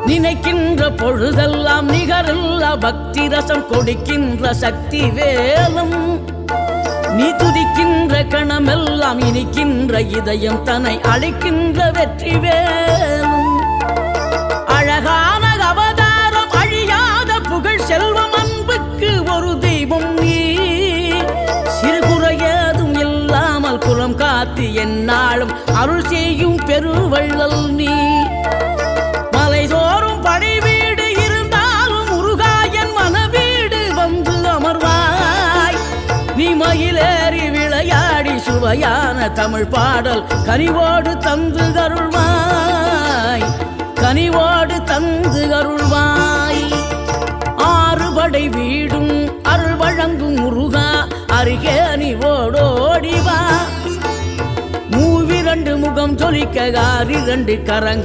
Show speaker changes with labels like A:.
A: நினைக்கின்ற பொழுதெல்லாம் நிகரில்ல பக்தி ரசம் கொடுக்கின்ற சக்தி வேலும் நீ துதிக்கின்ற கணமெல்லாம் இனிக்கின்ற இதயம் தன்னை அழைக்கின்ற வெற்றி வேலும் அழகான அவதாரம் அழியாத புகழ் செல்வம் அன்புக்கு ஒரு தெய்வம் நீ சிறுகுறையதும் இல்லாமல் குலம் காத்து எந்நாளும் அருள் செய்யும் பெருவள்ளல் நீ மலைதோறும் படை வீடு இருந்தாலும் முருகாயன் மனவீடு வந்து அமர்வாய் நீ மயிலேறி விளையாடி சுவையான தமிழ் பாடல் கனிவோடு தந்து அருள்வாய் கனிவோடு தந்து அருள்வாய் ஆறுபடை வீடும் அருள் வழங்கும் முருகா அருகே நீ ஓடோடிவா மூவிரண்டு முகம் ஜொலிக்க 6 கரங்கள்